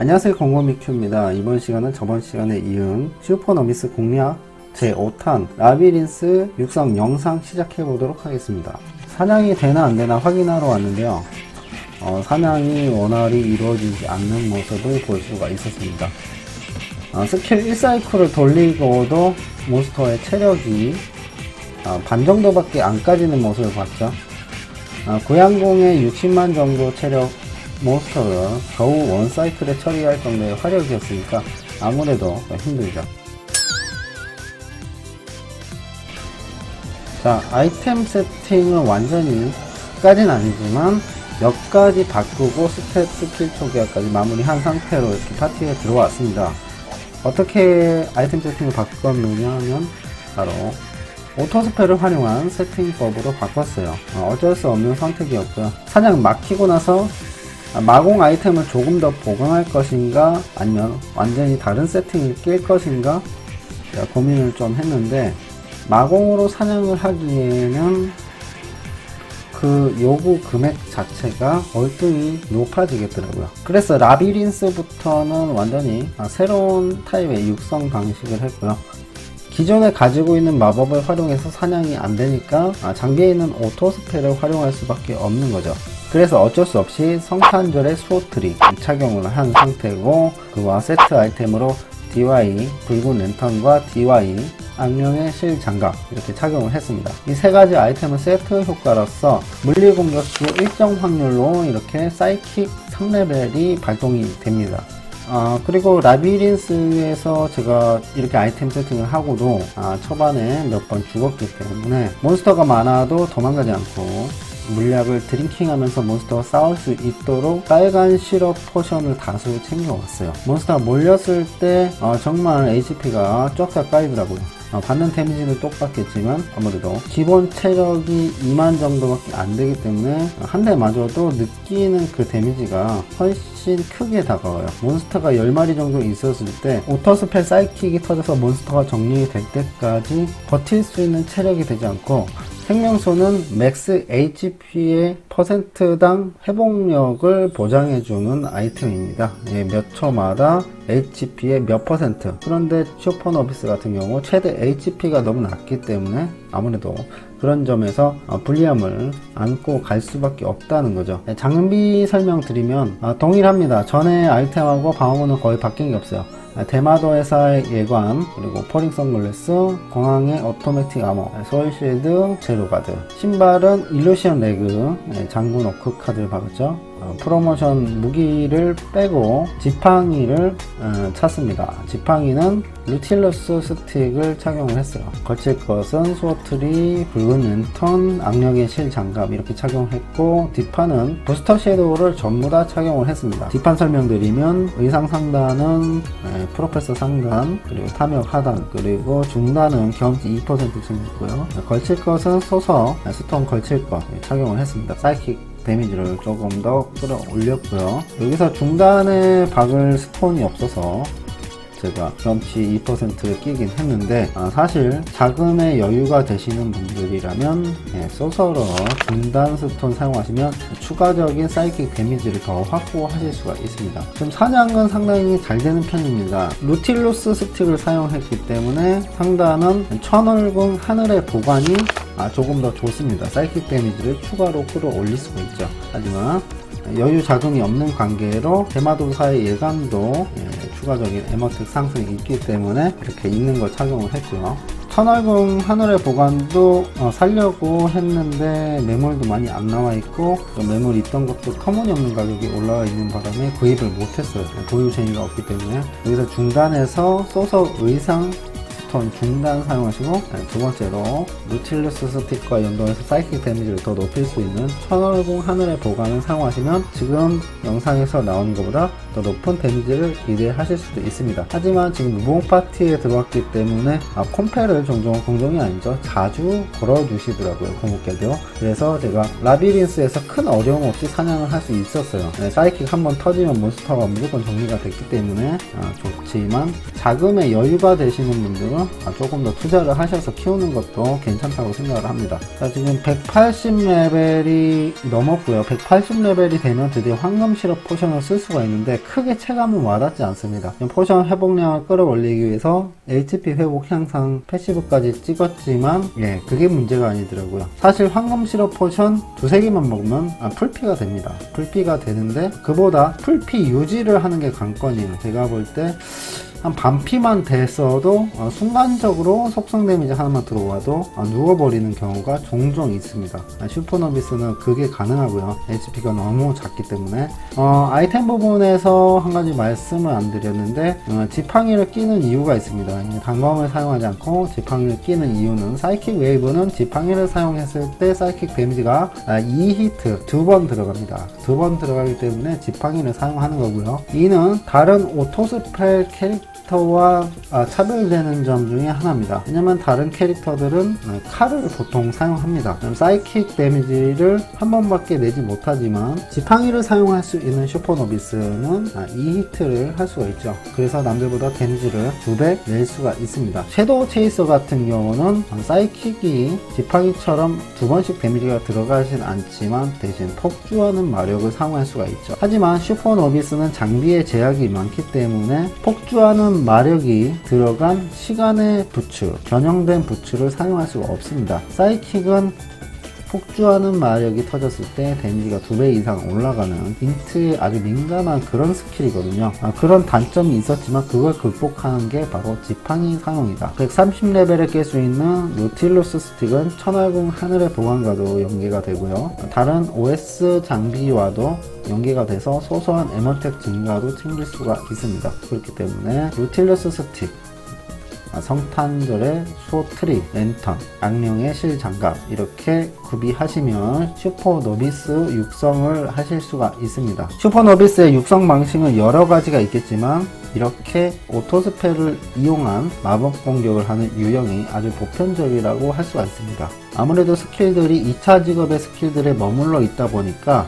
안녕하세요, 공고미큐입니다. 이번 시간은 저번 시간에 이은 슈퍼너미스 공략 제5탄 라비린스 육성 영상 시작해 보도록 하겠습니다. 사냥이 되나 안 되나 확인하러 왔는데요. 사냥이 원활히 이루어지지 않는 모습을 볼 수가 있었습니다. 스킬 1사이클을 돌리고도 몬스터의 체력이 반 정도밖에 안 까지는 모습을 봤죠. 고양공의 60만 정도 체력 몬스터를 겨우 원사이클에 처리할 정도의 화력이었으니까 아무래도 힘들죠. 자, 아이템 세팅은 완전히 까진 아니지만 몇 가지 바꾸고 스탯 스킬 초기화까지 마무리한 상태로 이렇게 파티에 들어왔습니다. 어떻게 아이템 세팅을 바꿨느냐 하면 바로 오토스펠을 활용한 세팅법으로 바꿨어요. 어쩔 수 없는 선택이었고요. 사냥 막히고 나서 마공 아이템을 조금 더 보강할 것인가 아니면 완전히 다른 세팅을 낄 것인가 고민을 좀 했는데, 마공으로 사냥을 하기에는 그 요구 금액 자체가 월등히 높아지겠더라고요. 그래서 라비린스부터는 완전히 새로운 타입의 육성 방식을 했고요. 기존에 가지고 있는 마법을 활용해서 사냥이 안 되니까 장비에 있는 오토스펠을 활용할 수밖에 없는 거죠. 그래서 어쩔 수 없이 성탄절의 수호트릭 착용을 한 상태고, 그와 세트 아이템으로 DY 붉은 랜턴과 DY 악령의 실장갑 이렇게 착용을 했습니다. 이 세 가지 아이템은 세트 효과로서 물리 공격 시 일정 확률로 이렇게 사이킥 3레벨이 발동이 됩니다. 그리고 라비린스에서 제가 이렇게 아이템 세팅을 하고도 초반에 몇 번 죽었기 때문에 몬스터가 많아도 도망가지 않고 물약을 드링킹하면서 몬스터와 싸울 수 있도록 빨간 시럽 포션을 다수 챙겨왔어요. 몬스터가 몰렸을 때 정말 HP가 쫙쫙 까이더라고요. 받는 데미지는 똑같겠지만 아무래도 기본 체력이 2만 정도밖에 안 되기 때문에 한 대 맞아도 느끼는 그 데미지가 훨씬 크게 다가와요. 몬스터가 10마리 정도 있었을 때 오토스펠 사이킥이 터져서 몬스터가 정리될 때까지 버틸 수 있는 체력이 되지 않고, 생명수는 맥스 HP의 퍼센트당 회복력을 보장해주는 아이템입니다. 몇 초마다 HP의 몇 퍼센트. 그런데 슈퍼노비스 같은 경우 최대 HP가 너무 낮기 때문에 아무래도 그런 점에서 불리함을 안고 갈 수밖에 없다는 거죠. 장비 설명드리면 동일합니다. 전에 아이템하고 방어문은 거의 바뀐 게 없어요. 대마도 회사의 예관, 그리고 포링 선글라스, 공항의 오토매틱 아머, 소울실드, 제로가드, 신발은 일루시언 레그, 장군 오크 카드를 박았죠. 프로모션 무기를 빼고 지팡이를 찾습니다. 지팡이는 루틸러스 스틱을 착용을 했어요. 걸칠 것은 수호트리, 붉은 랜턴, 악령의 실 장갑 이렇게 착용을 했고, 뒷판은 부스터 섀도우를 전부 다 착용을 했습니다. 뒷판 설명드리면 의상 상단은 프로페서 상단, 그리고 탐욕 하단, 그리고 중단은 경험치 2% 챙겼고요. 걸칠 것은 소서, 스톤 걸칠 것 착용을 했습니다. 사이킥 데미지를 조금 더 끌어올렸고요. 여기서 중단에 박을 스톤이 없어서 제가 경험치 2%를 끼긴 했는데, 사실 자금의 여유가 되시는 분들이라면 소서로 중단 스톤 사용하시면 추가적인 사이킥 데미지를 더 확보하실 수가 있습니다. 지금 사냥은 상당히 잘 되는 편입니다. 루틸로스 스틱을 사용했기 때문에 상단은 천월궁 하늘의 보관이 조금 더 좋습니다. 사이킥 데미지를 추가로 끌어올릴 수가 있죠. 하지만 여유 자금이 없는 관계로 대마도사의 예감도 추가적인 에머텍 상승이 있기 때문에 이렇게 있는 걸 착용을 했고요. 천월궁 하늘의 보관도 살려고 했는데 매물도 많이 안 나와 있고, 매물 있던 것도 터무니없는 가격이 올라와 있는 바람에 구입을 못했어요. 보유 재미가 없기 때문에. 여기서 중단해서 소서 의상 스톤 중단 사용하시고, 두 번째로 루틸러스 스틱과 연동해서 사이킥 데미지를 더 높일 수 있는 천월궁 하늘의 보관을 사용하시면 지금 영상에서 나오는 것보다 더 높은 데미지를 기대하실 수도 있습니다. 하지만 지금 무봉 파티에 들어왔기 때문에 콤페를 종종이 아니죠, 자주 걸어주시더라고요, 공격계도. 그래서 제가 라비린스에서 큰 어려움 없이 사냥을 할 수 있었어요. 사이킥 한번 터지면 몬스터가 무조건 정리가 됐기 때문에 좋지만, 자금의 여유가 되시는 분들은 조금 더 투자를 하셔서 키우는 것도 괜찮다고 생각을 합니다. 자, 지금 180레벨이 넘었고요. 180레벨이 되면 드디어 황금 시럽 포션을 쓸 수가 있는데 크게 체감은 와닿지 않습니다. 포션 회복량을 끌어올리기 위해서 HP 회복 향상 패시브까지 찍었지만 그게 문제가 아니더라고요. 사실 황금 시럽 포션 두세 개만 먹으면 풀피가 됩니다. 풀피가 되는데 그보다 풀피 유지를 하는 게 관건이에요. 제가 볼 때 한 반피만 됐어도 순간적으로 속성 데미지 하나만 들어와도 누워버리는 경우가 종종 있습니다. 슈퍼노비스는 그게 가능하고요. HP가 너무 작기 때문에 아이템 부분에서 한 가지 말씀을 안 드렸는데 지팡이를 끼는 이유가 있습니다. 단검을 사용하지 않고 지팡이를 끼는 이유는 사이킥 웨이브는 지팡이를 사용했을 때 사이킥 데미지가 2히트 2번 들어갑니다. 2번 들어가기 때문에 지팡이를 사용하는 거고요. 이는 다른 오토스펠 캐릭터와 차별되는 점 중에 하나입니다. 왜냐면 다른 캐릭터들은 칼을 보통 사용합니다. 사이킥 데미지를 한 번밖에 내지 못하지만 지팡이를 사용할 수 있는 슈퍼노비스는 2히트를 할 수가 있죠. 그래서 남들보다 데미지를 2배 낼 수가 있습니다. 섀도우 체이서 같은 경우는 사이킥이 지팡이처럼 2번씩 데미지가 들어가진 않지만 대신 폭주하는 마력을 사용할 수가 있죠. 하지만 슈퍼노비스는 장비에 제약이 많기 때문에 폭주하는 마력이 들어간 시간의 부츠, 변형된 부츠를 사용할 수가 없습니다. 사이킥은 폭주하는 마력이 터졌을 때 데미지가 2배 이상 올라가는 인트에 아주 민감한 그런 스킬이거든요. 그런 단점이 있었지만 그걸 극복하는 게 바로 지팡이 사용이다. 130레벨에 깰 수 있는 노틸러스 스틱은 천월궁 하늘의 보관과도 연계가 되고요. 다른 OS 장비와도 연계가 돼서 소소한 에머텍 증가도 챙길 수가 있습니다. 그렇기 때문에 노틸러스 스틱, 성탄절의 수호트리, 랜턴, 악령의 실장갑 이렇게 구비하시면 슈퍼노비스 육성을 하실 수가 있습니다. 슈퍼노비스의 육성 방식은 여러 가지가 있겠지만 이렇게 오토스펠을 이용한 마법 공격을 하는 유형이 아주 보편적이라고 할 수가 있습니다. 아무래도 스킬들이 2차 직업의 스킬들에 머물러 있다 보니까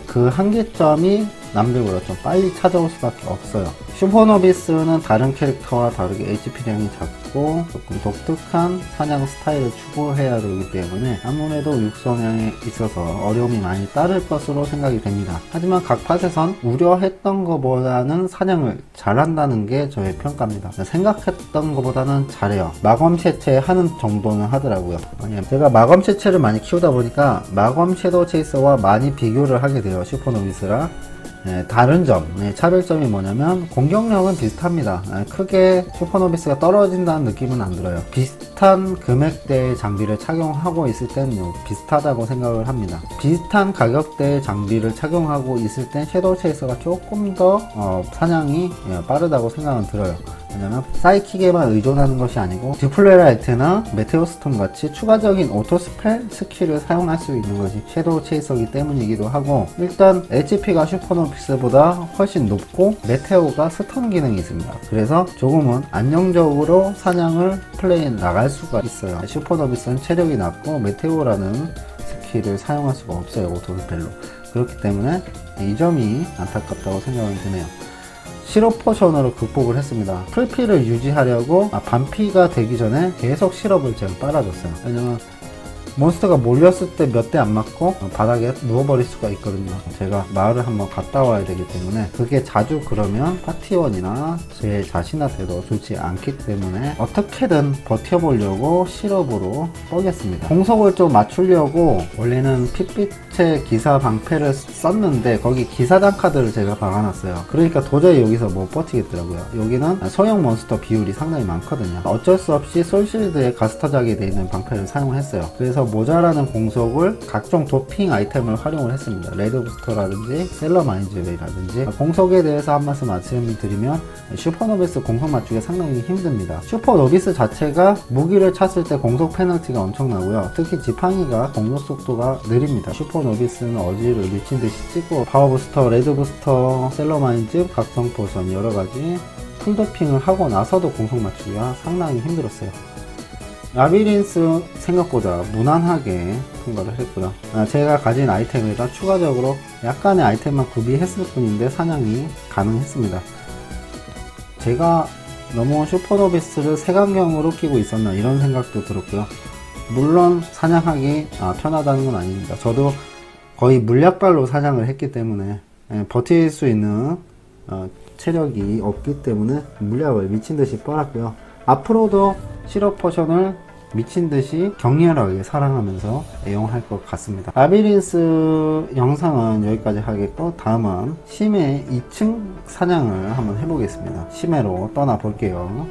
그 한계점이 남들보다 좀 빨리 찾아올 수밖에 없어요. 슈퍼노비스는 다른 캐릭터와 다르게 HP량이 작고 조금 독특한 사냥 스타일을 추구해야 되기 때문에 아무래도 육성량에 있어서 어려움이 많이 따를 것으로 생각이 됩니다. 하지만 각 팟에선 우려했던 것보다는 사냥을 잘한다는 게 저의 평가입니다. 생각했던 것보다는 잘해요. 마검 채취하는 정도는 하더라고요. 제가 마검 채취를 많이 키우다 보니까 마검 섀도우 체이서와 많이 비교를 하게 돼요. 슈퍼노비스라. 다른 점, 차별점이 뭐냐면 공격력은 비슷합니다. 크게 슈퍼노비스가 떨어진다는 느낌은 안 들어요. 비슷한 금액대의 장비를 착용하고 있을 땐 비슷하다고 생각을 합니다. 비슷한 가격대의 장비를 착용하고 있을 땐 섀도우 체이서가 조금 더 사냥이 빠르다고 생각은 들어요. 왜냐면 사이킥에만 의존하는 것이 아니고 디플레라이트나 메테오스톰 같이 추가적인 오토스펠 스킬을 사용할 수 있는 것이 섀도우 체이서이기 때문이기도 하고, 일단 HP가 슈퍼노비스보다 훨씬 높고 메테오가 스턴 기능이 있습니다. 그래서 조금은 안정적으로 사냥을 플레이해 나갈 수가 있어요. 슈퍼노비스는 체력이 낮고 메테오라는 스킬을 사용할 수가 없어요, 오토스펠로. 그렇기 때문에 이 점이 안타깝다고 생각이 드네요. 시럽 포션으로 극복을 했습니다. 풀피를 유지하려고 반피가 되기 전에 계속 시럽을 제가 빨아줬어요. 왜냐면 몬스터가 몰렸을 때 몇 대 안 맞고 바닥에 누워버릴 수가 있거든요. 제가 마을을 한번 갔다 와야 되기 때문에 그게 자주 그러면 파티원이나 제 자신한테도 좋지 않기 때문에 어떻게든 버텨보려고 시럽으로 뻐겠습니다. 공속을 좀 맞추려고 원래는 핏빛의 기사 방패를 썼는데 거기 기사단 카드를 제가 박아놨어요. 그러니까 도저히 여기서 못 버티겠더라고요. 여기는 소형 몬스터 비율이 상당히 많거든요. 어쩔 수 없이 솔실드에 가스터작이 되어 있는 방패를 사용했어요. 그래서 모자라는 공속을 각종 도핑 아이템을 활용을 했습니다. 레드 부스터라든지 셀러 마인즈웨이라든지. 공속에 대해서 한 말씀 말씀드리면 슈퍼노비스 공속 맞추기가 상당히 힘듭니다. 슈퍼노비스 자체가 무기를 찼을 때 공속 페널티가 엄청나고요. 특히 지팡이가 공격 속도가 느립니다. 슈퍼노비스는 어지를 미친듯이 찍고 파워부스터, 레드부스터, 셀러 마인즈, 각성 포션 여러가지 풀도핑을 하고 나서도 공속 맞추기가 상당히 힘들었어요. 라비린스 생각보다 무난하게 통과를 했고요. 제가 가진 아이템에다 추가적으로 약간의 아이템만 구비했을 뿐인데 사냥이 가능했습니다. 제가 너무 슈퍼노비스를 색안경으로 끼고 있었나 이런 생각도 들었고요. 물론 사냥하기 편하다는 건 아닙니다. 저도 거의 물약발로 사냥을 했기 때문에 버틸 수 있는 체력이 없기 때문에 물약을 미친듯이 빨았고요. 앞으로도 시럽 포션을 미친듯이 격렬하게 사랑하면서 애용할 것 같습니다. 라비린스 영상은 여기까지 하겠고, 다음은 심해 2층 사냥을 한번 해보겠습니다. 심해로 떠나 볼게요.